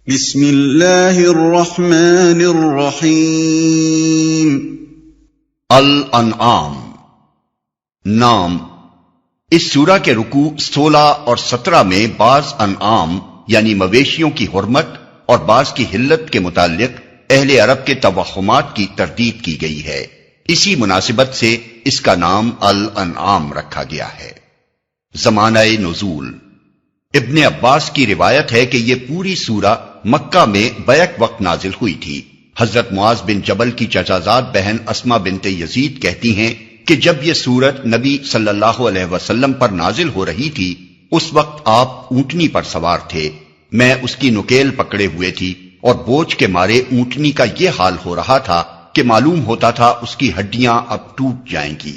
بسم اللہ الرحمن الرحیم۔ الانعام نام۔ اس سورہ کے رکوع 16 اور 17 میں بعض انعام یعنی مویشیوں کی حرمت اور بعض کی حلت کے متعلق اہل عرب کے توہمات کی تردید کی گئی ہے۔ اسی مناسبت سے اس کا نام الانعام رکھا گیا ہے۔ زمانہ نزول۔ ابن عباس کی روایت ہے کہ یہ پوری سورہ مکہ میں بیک وقت نازل ہوئی تھی۔ حضرت معاذ بن جبل کی چچازاد بہن اسما بنت یزید کہتی ہیں کہ جب یہ سورت نبی صلی اللہ علیہ وسلم پر نازل ہو رہی تھی اس وقت آپ اونٹنی پر سوار تھے، میں اس کی نکیل پکڑے ہوئے تھی اور بوجھ کے مارے اونٹنی کا یہ حال ہو رہا تھا کہ معلوم ہوتا تھا اس کی ہڈیاں اب ٹوٹ جائیں گی۔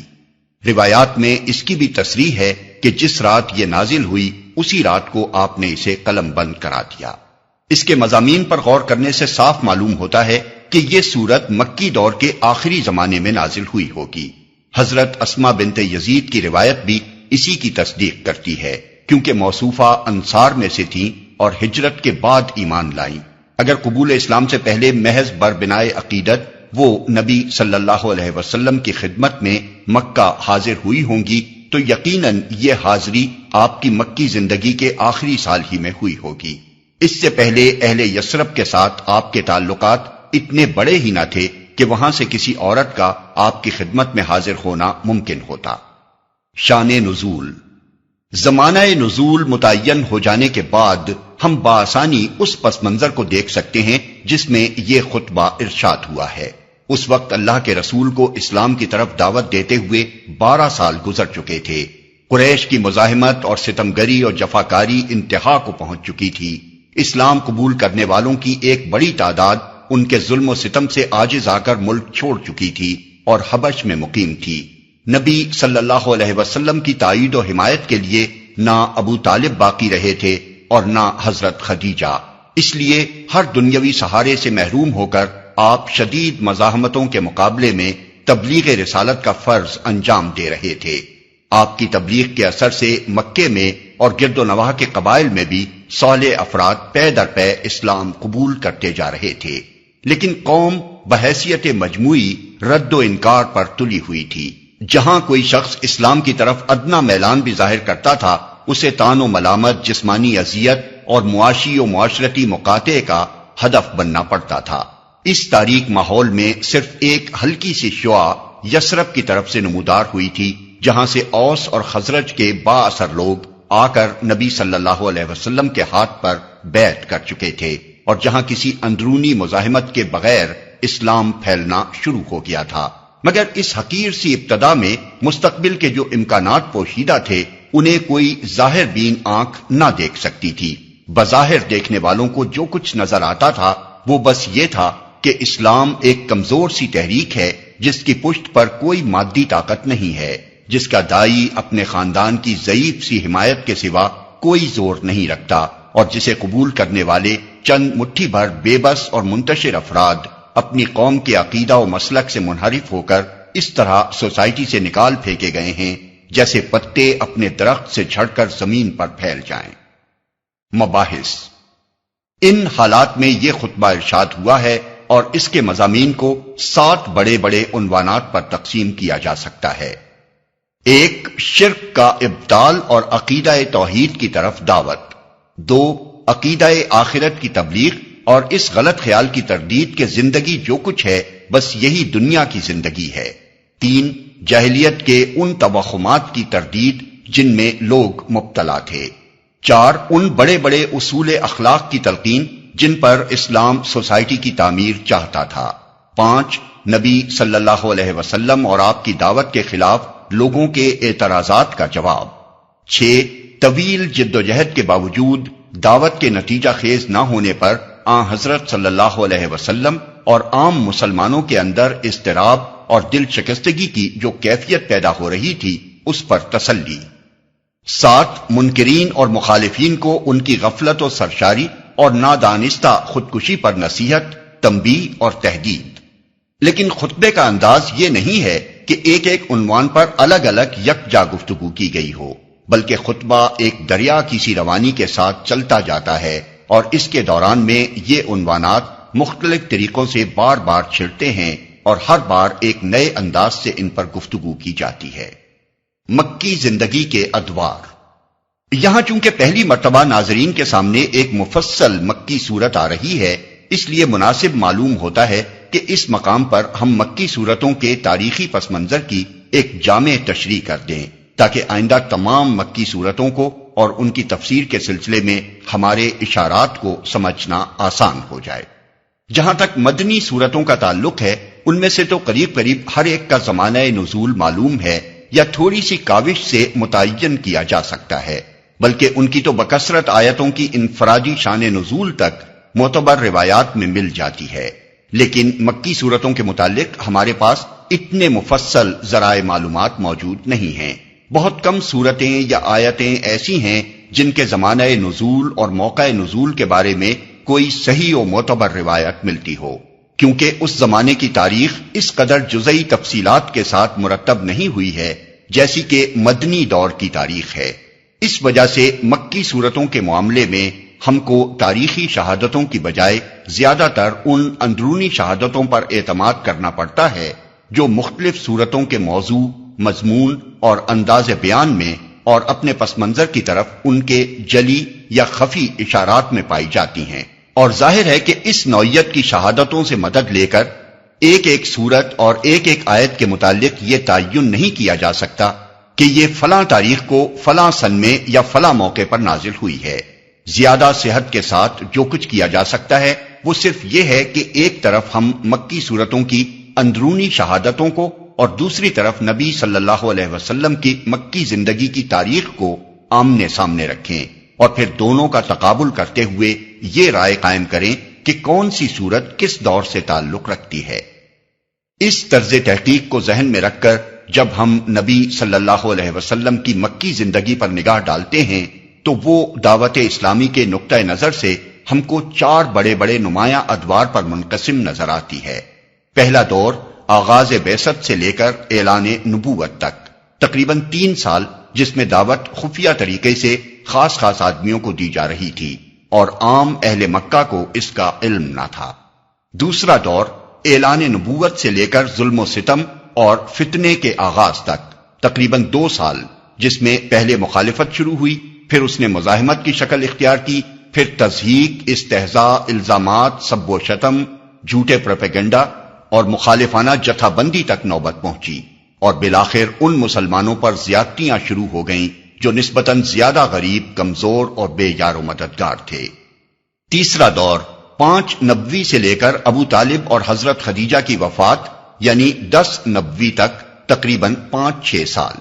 روایات میں اس کی بھی تصریح ہے کہ جس رات یہ نازل ہوئی اسی رات کو آپ نے اسے قلم بند کرا دیا۔ اس کے مضامین پر غور کرنے سے صاف معلوم ہوتا ہے کہ یہ سورت مکی دور کے آخری زمانے میں نازل ہوئی ہوگی۔ حضرت اسما بنت یزید کی روایت بھی اسی کی تصدیق کرتی ہے، کیونکہ موصوفہ انصار میں سے تھیں اور ہجرت کے بعد ایمان لائیں۔ اگر قبول اسلام سے پہلے محض بربنائے عقیدت وہ نبی صلی اللہ علیہ وسلم کی خدمت میں مکہ حاضر ہوئی ہوں گی تو یقیناً یہ حاضری آپ کی مکی زندگی کے آخری سال ہی میں ہوئی ہوگی۔ اس سے پہلے اہل یثرب کے ساتھ آپ کے تعلقات اتنے بڑے ہی نہ تھے کہ وہاں سے کسی عورت کا آپ کی خدمت میں حاضر ہونا ممکن ہوتا۔ شان نزول۔ زمانہ نزول متعین ہو جانے کے بعد ہم بآسانی اس پس منظر کو دیکھ سکتے ہیں جس میں یہ خطبہ ارشاد ہوا ہے۔ اس وقت اللہ کے رسول کو اسلام کی طرف دعوت دیتے ہوئے 12 سال گزر چکے تھے۔ قریش کی مزاحمت اور ستمگری اور جفاکاری انتہا کو پہنچ چکی تھی۔ اسلام قبول کرنے والوں کی ایک بڑی تعداد ان کے ظلم و ستم سے عاجز آ کر ملک چھوڑ چکی تھی اور حبش میں مقیم تھی۔ نبی صلی اللہ علیہ وسلم کی تائید و حمایت کے لیے نہ ابو طالب باقی رہے تھے اور نہ حضرت خدیجہ، اس لیے ہر دنیاوی سہارے سے محروم ہو کر آپ شدید مزاحمتوں کے مقابلے میں تبلیغ رسالت کا فرض انجام دے رہے تھے۔ آپ کی تبلیغ کے اثر سے مکے میں اور گرد و نواح کے قبائل میں بھی صالح افراد پے در پے اسلام قبول کرتے جا رہے تھے، لیکن قوم بحیثیت مجموعی رد و انکار پر تلی ہوئی تھی۔ جہاں کوئی شخص اسلام کی طرف ادنا میلان بھی ظاہر کرتا تھا اسے طعن و ملامت، جسمانی اذیت اور معاشی و معاشرتی مقاطعے کا ہدف بننا پڑتا تھا۔ اس تاریک ماحول میں صرف ایک ہلکی سی شعاع یثرب کی طرف سے نمودار ہوئی تھی، جہاں سے اوس اور خزرج کے با اثر لوگ آ کر نبی صلی اللہ علیہ وسلم کے ہاتھ پر بیعت کر چکے تھے اور جہاں کسی اندرونی مزاحمت کے بغیر اسلام پھیلنا شروع ہو گیا تھا۔ مگر اس حقیر سی ابتدا میں مستقبل کے جو امکانات پوشیدہ تھے انہیں کوئی ظاہر بین آنکھ نہ دیکھ سکتی تھی۔ بظاہر دیکھنے والوں کو جو کچھ نظر آتا تھا وہ بس یہ تھا کہ اسلام ایک کمزور سی تحریک ہے جس کی پشت پر کوئی مادی طاقت نہیں ہے، جس کا دائی اپنے خاندان کی ضعیف سی حمایت کے سوا کوئی زور نہیں رکھتا اور جسے قبول کرنے والے چند مٹھی بھر بے بس اور منتشر افراد اپنی قوم کے عقیدہ و مسلک سے منحرف ہو کر اس طرح سوسائٹی سے نکال پھینکے گئے ہیں جیسے پتے اپنے درخت سے جھڑ کر زمین پر پھیل جائیں۔ مباحث۔ ان حالات میں یہ خطبہ ارشاد ہوا ہے اور اس کے مضامین کو 7 بڑے بڑے عنوانات پر تقسیم کیا جا سکتا ہے۔ 1. شرک کا ابطال اور عقیدہ توحید کی طرف دعوت۔ 2. عقیدہ آخرت کی تبلیغ اور اس غلط خیال کی تردید کہ زندگی جو کچھ ہے بس یہی دنیا کی زندگی ہے۔ 3. جاہلیت کے ان توہمات کی تردید جن میں لوگ مبتلا تھے۔ 4. ان بڑے بڑے اصول اخلاق کی تلقین جن پر اسلام سوسائٹی کی تعمیر چاہتا تھا۔ 5. نبی صلی اللہ علیہ وسلم اور آپ کی دعوت کے خلاف لوگوں کے اعتراضات کا جواب۔ 6. طویل جد و جہد کے باوجود دعوت کے نتیجہ خیز نہ ہونے پر آن حضرت صلی اللہ علیہ وسلم اور عام مسلمانوں کے اندر اضطراب اور دل شکستگی کی جو کیفیت پیدا ہو رہی تھی اس پر تسلی۔ 7. منکرین اور مخالفین کو ان کی غفلت و سرشاری اور نادانستہ خودکشی پر نصیحت، تنبیہ اور تحدید۔ لیکن خطبے کا انداز یہ نہیں ہے کہ ایک ایک عنوان پر الگ الگ یکجا گفتگو کی گئی ہو، بلکہ خطبہ ایک دریا کی سی روانی کے ساتھ چلتا جاتا ہے اور اس کے دوران میں یہ عنوانات مختلف طریقوں سے بار بار چھڑتے ہیں اور ہر بار ایک نئے انداز سے ان پر گفتگو کی جاتی ہے۔ مکی زندگی کے ادوار۔ یہاں چونکہ پہلی مرتبہ ناظرین کے سامنے ایک مفصل مکی صورت آ رہی ہے، اس لیے مناسب معلوم ہوتا ہے کہ اس مقام پر ہم مکی صورتوں کے تاریخی پس منظر کی ایک جامع تشریح کر دیں، تاکہ آئندہ تمام مکی صورتوں کو اور ان کی تفسیر کے سلسلے میں ہمارے اشارات کو سمجھنا آسان ہو جائے۔ جہاں تک مدنی صورتوں کا تعلق ہے، ان میں سے تو قریب قریب ہر ایک کا زمانہ نزول معلوم ہے یا تھوڑی سی کاوش سے متعین کیا جا سکتا ہے، بلکہ ان کی تو بکثرت آیتوں کی انفرادی شان نزول تک معتبر روایات میں مل جاتی ہے۔ لیکن مکی صورتوں کے متعلق ہمارے پاس اتنے مفصل ذرائع معلومات موجود نہیں ہیں۔ بہت کم صورتیں یا آیتیں ایسی ہیں جن کے زمانہ نزول اور موقع نزول کے بارے میں کوئی صحیح و معتبر روایت ملتی ہو، کیونکہ اس زمانے کی تاریخ اس قدر جزئی تفصیلات کے ساتھ مرتب نہیں ہوئی ہے جیسی کہ مدنی دور کی تاریخ ہے۔ اس وجہ سے مکی صورتوں کے معاملے میں ہم کو تاریخی شہادتوں کی بجائے زیادہ تر ان اندرونی شہادتوں پر اعتماد کرنا پڑتا ہے جو مختلف صورتوں کے موضوع، مضمون اور انداز بیان میں اور اپنے پس منظر کی طرف ان کے جلی یا خفی اشارات میں پائی جاتی ہیں۔ اور ظاہر ہے کہ اس نوعیت کی شہادتوں سے مدد لے کر ایک ایک صورت اور ایک ایک آیت کے متعلق یہ تعین نہیں کیا جا سکتا کہ یہ فلاں تاریخ کو فلاں سن میں یا فلاں موقع پر نازل ہوئی ہے۔ زیادہ صحت کے ساتھ جو کچھ کیا جا سکتا ہے وہ صرف یہ ہے کہ ایک طرف ہم مکی صورتوں کی اندرونی شہادتوں کو اور دوسری طرف نبی صلی اللہ علیہ وسلم کی مکی زندگی کی تاریخ کو آمنے سامنے رکھیں اور پھر دونوں کا تقابل کرتے ہوئے یہ رائے قائم کریں کہ کون سی صورت کس دور سے تعلق رکھتی ہے۔ اس طرز تحقیق کو ذہن میں رکھ کر جب ہم نبی صلی اللہ علیہ وسلم کی مکی زندگی پر نگاہ ڈالتے ہیں تو وہ دعوت اسلامی کے نقطہ نظر سے ہم کو 4 بڑے بڑے نمایاں ادوار پر منقسم نظر آتی ہے۔ پہلا دور آغاز بعثت سے لے کر اعلان نبوت تک، تقریباً 3 سال، جس میں دعوت خفیہ طریقے سے خاص خاص آدمیوں کو دی جا رہی تھی اور عام اہل مکہ کو اس کا علم نہ تھا۔ دوسرا دور اعلان نبوت سے لے کر ظلم و ستم اور فتنے کے آغاز تک، تقریباً 2 سال، جس میں پہلے مخالفت شروع ہوئی، پھر اس نے مزاحمت کی شکل اختیار کی، پھر تضحیک، استہزاء، الزامات، سب و شتم، جھوٹے پروپیگنڈا اور مخالفانہ جتھا بندی تک نوبت پہنچی، اور بالآخر ان مسلمانوں پر زیادتیاں شروع ہو گئیں جو نسبتاً زیادہ غریب، کمزور اور بے یار و مددگار تھے۔ تیسرا دور 5 نبوی سے لے کر ابو طالب اور حضرت خدیجہ کی وفات یعنی 10 نبوی تک، تقریباً 5-6 سال۔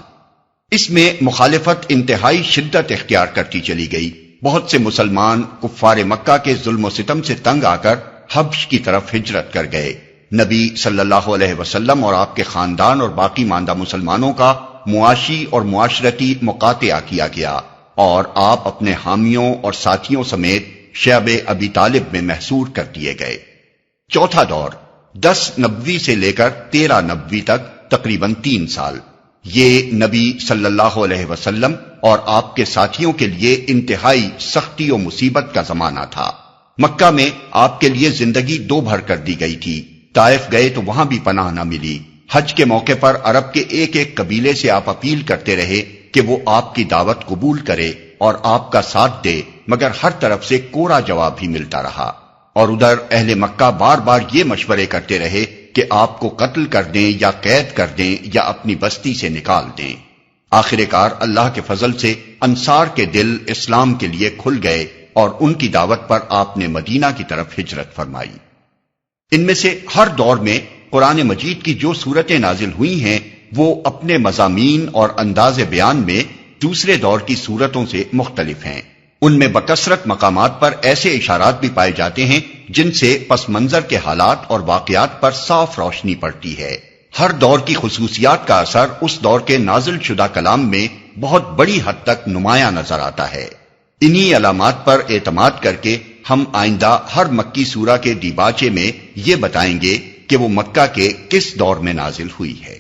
اس میں مخالفت انتہائی شدت اختیار کرتی چلی گئی۔ بہت سے مسلمان کفار مکہ کے ظلم و ستم سے تنگ آ کر حبش کی طرف ہجرت کر گئے۔ نبی صلی اللہ علیہ وسلم اور آپ کے خاندان اور باقی ماندہ مسلمانوں کا معاشی اور معاشرتی مقاطعہ کیا گیا اور آپ اپنے حامیوں اور ساتھیوں سمیت شعب ابی طالب میں محصور کر دیے گئے۔ چوتھا دور 10 نبوی سے لے کر 13 نبوی تک، تقریباً 3 سال۔ یہ نبی صلی اللہ علیہ وسلم اور آپ کے ساتھیوں کے لیے انتہائی سختی و مصیبت کا زمانہ تھا۔ مکہ میں آپ کے لیے زندگی 2 بھر کر دی گئی تھی۔ طائف گئے تو وہاں بھی پناہ نہ ملی۔ حج کے موقع پر عرب کے ایک ایک قبیلے سے آپ اپیل کرتے رہے کہ وہ آپ کی دعوت قبول کرے اور آپ کا ساتھ دے، مگر ہر طرف سے کوڑا جواب ہی ملتا رہا۔ اور ادھر اہل مکہ بار بار یہ مشورے کرتے رہے کہ آپ کو قتل کر دیں یا قید کر دیں یا اپنی بستی سے نکال دیں۔ آخر کار اللہ کے فضل سے انصار کے دل اسلام کے لیے کھل گئے اور ان کی دعوت پر آپ نے مدینہ کی طرف ہجرت فرمائی۔ ان میں سے ہر دور میں قرآن مجید کی جو صورتیں نازل ہوئی ہیں وہ اپنے مضامین اور انداز بیان میں دوسرے دور کی صورتوں سے مختلف ہیں۔ ان میں بکثرت مقامات پر ایسے اشارات بھی پائے جاتے ہیں جن سے پس منظر کے حالات اور واقعات پر صاف روشنی پڑتی ہے۔ ہر دور کی خصوصیات کا اثر اس دور کے نازل شدہ کلام میں بہت بڑی حد تک نمایاں نظر آتا ہے۔ انہی علامات پر اعتماد کر کے ہم آئندہ ہر مکی سورہ کے دیباچے میں یہ بتائیں گے کہ وہ مکہ کے کس دور میں نازل ہوئی ہے۔